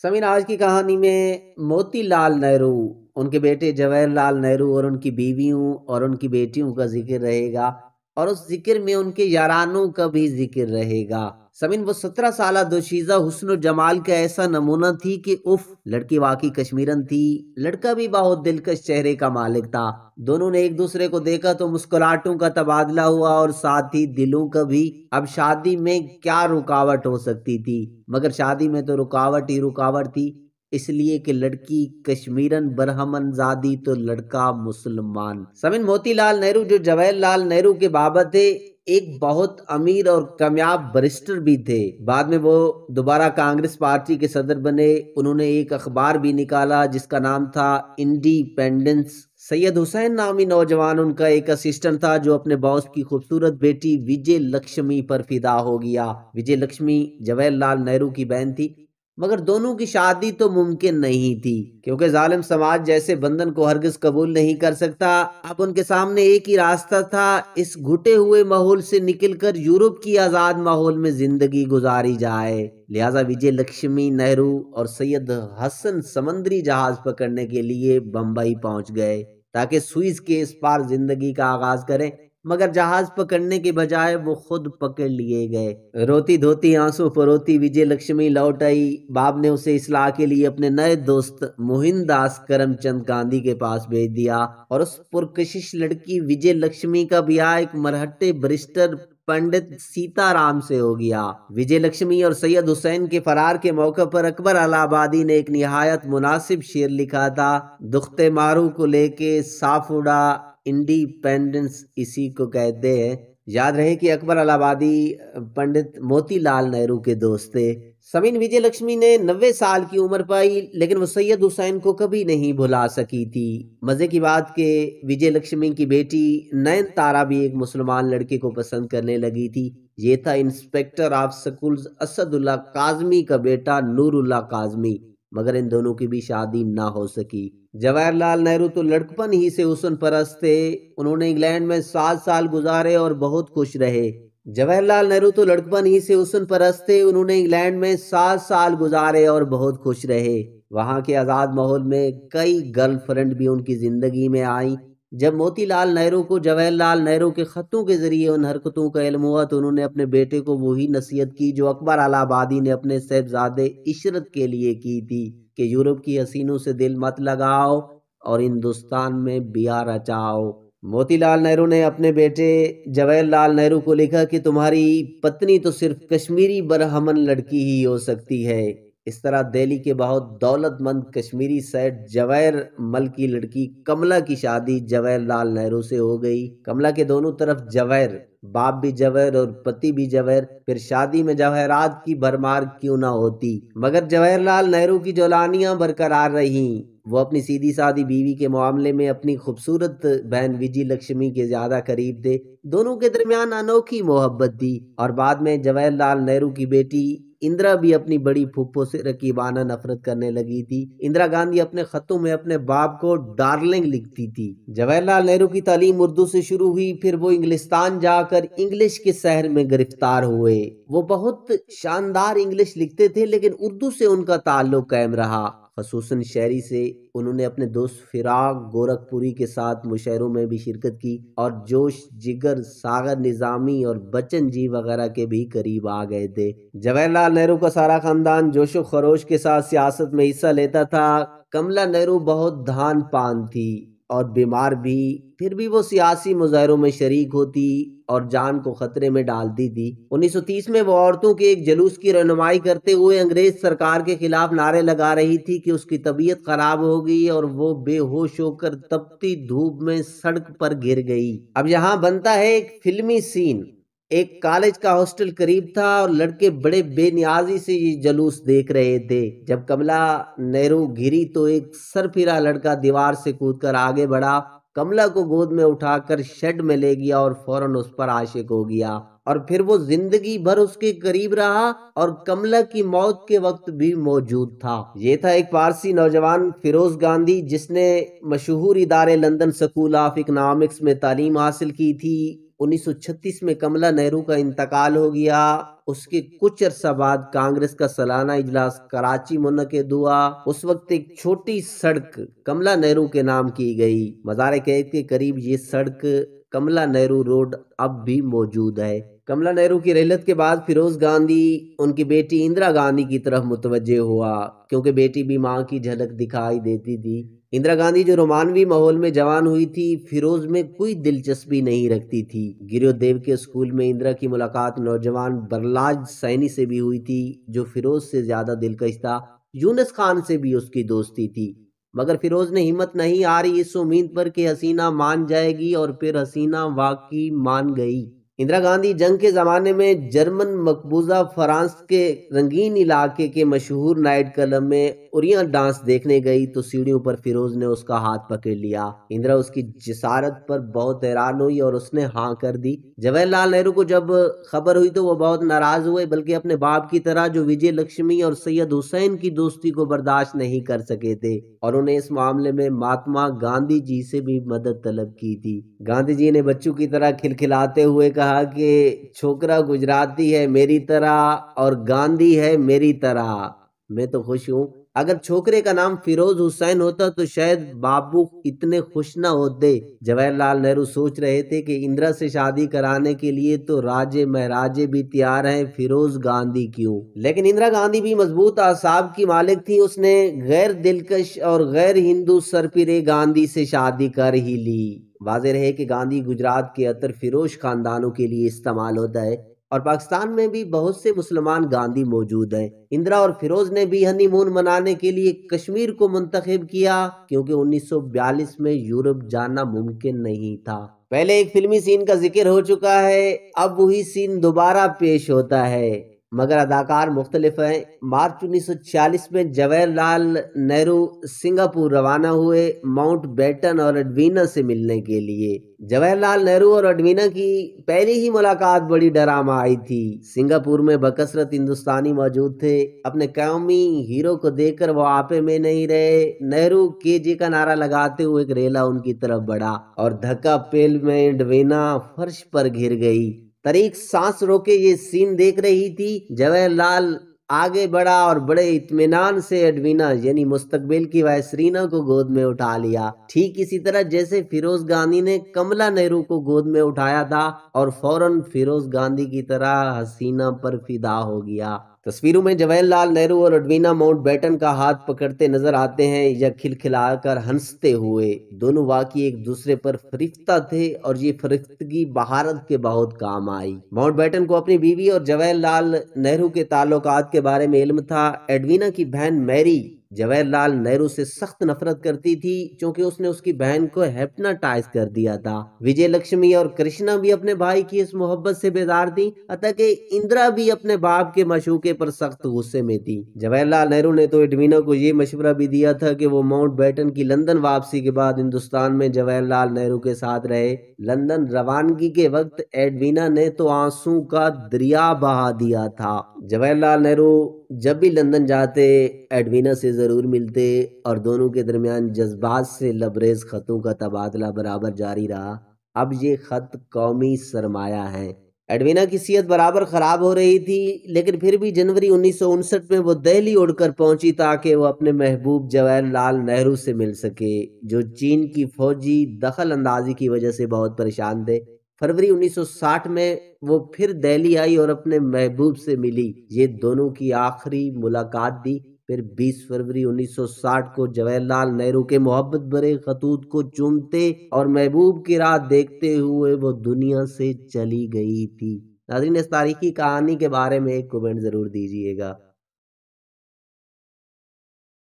समीर, आज की कहानी में मोती लाल नेहरू, उनके बेटे जवाहरलाल नेहरू और उनकी बीवियों और उनकी बेटियों का जिक्र रहेगा। और उस जिक्र में उनके यारानों का भी जिक्र रहेगा। समीन, वो 17 साल दोशीजा हुस्न जमाल का ऐसा नमूना थी कि उफ, लड़की वाकई कश्मीरन थी। लड़का भी बहुत दिलकश चेहरे का मालिक था। दोनों ने एक दूसरे को देखा तो मुस्कुराहटों का तबादला हुआ और साथ ही दिलों का भी। अब शादी में क्या रुकावट हो सकती थी, मगर शादी में तो रुकावट ही रुकावट थी, इसलिए कि लड़की कश्मीरन बरहमन जादी तो लड़का मुसलमान। समीन, मोतीलाल नेहरू जो जवाहरलाल नेहरू के बाबा थे, एक बहुत अमीर और कामयाब बरिस्टर भी थे। बाद में वो दोबारा कांग्रेस पार्टी के सदर बने। उन्होंने एक अखबार भी निकाला जिसका नाम था इंडिपेंडेंस। सैयद हुसैन नामी नौजवान उनका एक असिस्टेंट था जो अपने बॉस की खूबसूरत बेटी विजय लक्ष्मी पर फिदा हो गया। विजय लक्ष्मी जवाहरलाल नेहरू की बहन थी, मगर दोनों की शादी तो मुमकिन नहीं थी, क्योंकि जालिम समाज जैसे बंधन को हरगिज कबूल नहीं कर सकता। अब उनके सामने एक ही रास्ता था, इस घुटे हुए माहौल से निकलकर यूरोप की आजाद माहौल में जिंदगी गुजारी जाए। लिहाजा विजय लक्ष्मी नेहरू और सैयद हसन समंदरी जहाज पकड़ने के लिए बंबई पहुंच गए ताकि सुइज के इस पार जिंदगी का आगाज करें, मगर जहाज पकड़ने के बजाय वो खुद पकड़ लिए गए। रोती धोती आंसू फरोती विजय लक्ष्मी लौट आई। बाप ने उसे इस्लाह के लिए अपने नए दोस्त मोहिनदास करमचंद गांधी के पास भेज दिया और उस पुरकशिश लड़की विजय लक्ष्मी का ब्याह एक मरहट्टे बरिस्टर पंडित सीताराम से हो गया। विजय लक्ष्मी और सैयद हुसैन के फरार के मौके पर अकबर अलाहाबादी ने एक निहायत मुनासिब शेर लिखा था, दुख्ते मारू को लेके साफ उड़ा इंडिपेंडेंस इसी को कहते हैं। याद रहे कि अकबर अलाहाबादी पंडित मोतीलाल नेहरू के दोस्त थे। समीन, विजय लक्ष्मी ने 90 साल की उम्र पाई, लेकिन वो सैयद हुसैन को कभी नहीं भुला सकी थी। मजे की बात कि विजय लक्ष्मी की बेटी नयन तारा भी एक मुसलमान लड़के को पसंद करने लगी थी। ये था inspector of schools Asadullah Kazmi का बेटा नूरुल्लाह काजमी, मगर इन दोनों की भी शादी ना हो सकी। जवाहरलाल नेहरू तो लड़कपन ही से हुस्न परस्त थे। उन्होंने इंग्लैंड में 7 साल गुजारे और बहुत खुश रहे। जवाहरलाल नेहरू तो लड़कपन ही से हुस्न परस्त थे। उन्होंने इंग्लैंड में 7 साल गुजारे और बहुत खुश रहे। वहां के आजाद माहौल में कई गर्लफ्रेंड भी उनकी जिंदगी में आई। जब मोतीलाल नेहरू को जवाहरलाल नेहरू के खतों के जरिए उन हरकतों का इल्म हुआ तो उन्होंने अपने बेटे को वही नसीहत की जो अकबर अलाहाबादी ने अपने साहबजादे इशरत के लिए की थी कि यूरोप की हसीनों से दिल मत लगाओ और हिंदुस्तान में बिया रचाओ। मोतीलाल नेहरू ने अपने बेटे जवाहरलाल नेहरू को लिखा कि तुम्हारी पत्नी तो सिर्फ कश्मीरी बरहमन लड़की ही हो सकती है। इस तरह दिल्ली के बहुत दौलतमंद कश्मीरी सेठ जवाहर मल की लड़की कमला की शादी जवाहरलाल नेहरू से हो गई। कमला के दोनों तरफ जवाहर, बाप भी जवाहर और पति भी जवाहर, फिर शादी में जवाहरात की भरमार क्यों ना होती। मगर जवाहरलाल नेहरू की जौलानियां बरकरार रहीं। वो अपनी सीधी सादी बीवी के मामले में अपनी खूबसूरत बहन विजय लक्ष्मी के ज्यादा करीब थे। दोनों के दरमियान अनोखी मोहब्बत थी। और बाद में जवाहरलाल नेहरू की बेटी इंदिरा भी अपनी बड़ी फूफो से रकीबाना नफरत करने लगी थी। इंदिरा गांधी अपने खतों में अपने बाप को डार्लिंग लिखती थी। जवाहरलाल नेहरू की तालीम उर्दू से शुरू हुई, फिर वो इंग्लिस्तान जाकर इंग्लिश के शहर में गिरफ्तार हुए। वो बहुत शानदार इंग्लिश लिखते थे, लेकिन उर्दू से उनका ताल्लुक कायम रहा। खसूसन शायरी से उन्होंने अपने दोस्त फिराक गोरखपुरी के साथ मुशायरों में भी शिरकत की और जोश जिगर, सागर निजामी और बच्चन जी वगैरह के भी करीब आ गए थे। जवाहरलाल नेहरू का सारा खानदान जोशो खरोश के साथ सियासत में हिस्सा लेता था। कमला नेहरू बहुत धान पान थी और बीमार भी, फिर भी वो सियासी मुजाहरों में शरीक होती और जान को खतरे में डालती थी। 1930 में वो औरतों के एक जुलूस की रहनुमाई करते हुए अंग्रेज सरकार के खिलाफ नारे लगा रही थी कि उसकी तबीयत खराब हो गई और वो बेहोश होकर तपती धूप में सड़क पर गिर गई। अब यहाँ बनता है एक फिल्मी सीन। एक कॉलेज का हॉस्टल करीब था और लड़के बड़े बेनियाजी से ये जुलूस देख रहे थे। जब कमला नेहरू गिरी तो एक सरफिरा लड़का दीवार से कूदकर आगे बढ़ा, कमला को गोद में उठाकर शेड में ले गया और फौरन उस पर आशिक हो गया। और फिर वो जिंदगी भर उसके करीब रहा और कमला की मौत के वक्त भी मौजूद था। ये था एक पारसी नौजवान फिरोज गांधी, जिसने मशहूर इदारे लंदन स्कूल ऑफ इकोनॉमिक्स में तालीम हासिल की थी। 1936 میں کملا نہرو کا انتقال ہو گیا۔ اس کے کچھ عرصہ بعد کانگریس کا سالانہ اجلاس کراچی منعقد ہوا۔ اس وقت ایک چھوٹی سڑک کملا نہرو کے نام کی گئی۔ مزار قید کے قریب یہ سڑک کملا نہرو روڈ اب بھی موجود ہے۔ کملا نہرو کی رحلت کے بعد فیروز گاندھی ان کی بیٹی اندرا گاندھی کی طرف متوجہ ہوا، کیونکہ بیٹی بھی ماں کی جھلک دکھائی دیتی تھی۔ اندرا گاندھی جو رومانوی ماحول میں جوان ہوئی تھی، فیروز میں کوئی دلچسپی نہیں رکھتی تھی۔ گریو دیو کے اسکول میں اندرا کی ملاقات نوجوان برلاج سینی سے بھی ہوئی تھی، جو فیروز سے زیادہ دلکش تھا۔ یونس خان سے بھی اس کی دوستی تھی، مگر فیروز نے ہمت نہیں ہاری اس امید پر کہ حسینہ مان جائے گی، اور پھر حسینہ واقعی مان گئی۔ اندرا گاندھی جنگ کے زمانے میں جرمن مقبوضہ فرانس کے رنگین علاقے کے مشہور نائٹ کلب میں اوریاں ڈانس دیکھنے گئی تو سیڑھیوں پر فیروز نے اس کا ہاتھ پکڑ لیا۔ اندرا اس کی جسارت پر بہت حیران ہوئی اور اس نے ہاں کر دی۔ جواہر لال نہرو کو جب خبر ہوئی تو وہ بہت ناراض ہوئے، بلکہ اپنے باپ کی طرح جو وجے لکشمی اور سید حسین کی دوستی کو برداشت نہیں کر سکے تھے، اور انہیں اس معاملے میں مہاتما گاندھی جی سے بھی مدد طلب کی تھی۔ گاندھی جی نے بچوں کی طرح کھلکھلاتے ہوئے کہا کہ چھوکرا گجراتی ہے میری طرح اور گاندھی ہے میری طرح، میں تو خوش ہوں۔ اگر چھوکرے کا نام فیروز حسین ہوتا تو شاید بابو اتنے خوش نہ ہوتے۔ جواہر لال نہرو سوچ رہے تھے کہ اندرا سے شادی کرانے کے لیے تو راجے مہاراجے بھی تیار ہیں، فیروز گاندھی کیوں؟ لیکن اندرا گاندھی بھی مضبوط اعصاب کی مالک تھی۔ اس نے غیر دلکش اور غیر ہندو سرپرے گاندھی سے شادی کر ہی لی۔ واضح رہے کہ گاندھی گجرات کے عطر فیروز خاندانوں کے لیے استعمال ہوتا ہے، اور پاکستان میں بھی بہت سے مسلمان گاندھی موجود ہیں۔ اندرا اور فیروز نے بھی ہنی مون منانے کے لیے کشمیر کو منتخب کیا، کیونکہ 1942 میں یورپ جانا ممکن نہیں تھا۔ پہلے ایک فلمی سین کا ذکر ہو چکا ہے، اب وہی سین دوبارہ پیش ہوتا ہے، مگر اداکار مختلف ہیں۔ مارچ 1946 میں جواہر لال نہرو سنگاپور روانہ ہوئے، ماؤنٹ بیٹن اور ایڈوینا سے ملنے کے لیے۔ جواہر لال نہرو اور ایڈوینا کی پہلی ہی ملاقات بڑی ڈرامائی تھی۔ سنگاپور میں بکثرت ہندوستانی موجود تھے۔ اپنے قومی ہیرو کو دیکھ کر وہ آپے میں نہیں رہے۔ نہرو کے جے کا نعرہ لگاتے ہوئے ایک ریلا ان کی طرف بڑھا، اور دھکا پیل میں ایڈوینا فرش پر گر گئی۔ طریق سانس روکے یہ سین دیکھ رہی تھی۔ جواہر لال آگے بڑھا اور بڑے اطمینان سے ایڈوینا یعنی مستقبل کی وائسرینا کو گود میں اٹھا لیا، ٹھیک اسی طرح جیسے فیروز گاندھی نے کملا نہرو کو گود میں اٹھایا تھا، اور فوراً فیروز گاندھی کی طرح حسینہ پر فدا ہو گیا۔ تصویروں میں جواہر لال نہرو اور ایڈوینا ماؤنٹ بیٹن کا ہاتھ پکڑتے نظر آتے ہیں یا کھلکھلا کر ہنستے ہوئے۔ دونوں واقعی ایک دوسرے پر فریفتہ تھے، اور یہ فریفتگی بھارت کے بہت کام آئی۔ ماؤنٹ بیٹن کو اپنی بیوی اور جواہر لال نہرو کے تعلقات کے بارے میں علم تھا۔ ایڈوینا کی بہن میری جواہر لال نہرو سے سخت نفرت کرتی تھی، چونکہ اس نے اس کی بہن کو ہیپناٹائز کر دیا تھا۔ وجے لکشمی اور کرشنا بھی اپنے بھائی کی اس محبت سے بیزار تھی، حتیٰ کہ اندرا بھی اپنے باپ کے مشوقے پر سخت غصے میں تھی۔ جواہر لال نہرو نے تو ایڈوینا کو یہ مشورہ بھی دیا تھا کہ وہ ماؤنٹ بیٹن کی لندن واپسی کے بعد ہندوستان میں جواہر لال نہرو کے ساتھ رہے۔ لندن روانگی کے وقت ایڈوینا نے تو آنسوں کا دریا بہا دیا تھا۔ جواہر لال نہرو جب بھی لندن جاتے ایڈوینا سے ضرور ملتے، اور دونوں کے درمیان جذبات سے لبریز خطوں کا تبادلہ برابر جاری رہا۔ اب یہ خط قومی سرمایہ ہیں۔ ایڈوینا کی صحت برابر خراب ہو رہی تھی، لیکن پھر بھی جنوری 1959 میں وہ دہلی اڑ کر پہنچی تاکہ وہ اپنے محبوب جواہر لال نہرو سے مل سکے، جو چین کی فوجی دخل اندازی کی وجہ سے بہت پریشان تھے۔ فروری 1960 میں وہ پھر دہلی آئی اور اپنے محبوب سے ملی۔ یہ دونوں کی آخری ملاقات تھی۔ پھر 20 فروری 1960 کو جواہر لال نہرو کے محبت بھرے خطوط کو چومتے اور محبوب کی راہ دیکھتے ہوئے وہ دنیا سے چلی گئی تھی۔ ناظرین، اس تاریخی کہانی کے بارے میں ایک کمنٹ ضرور دیجیے گا۔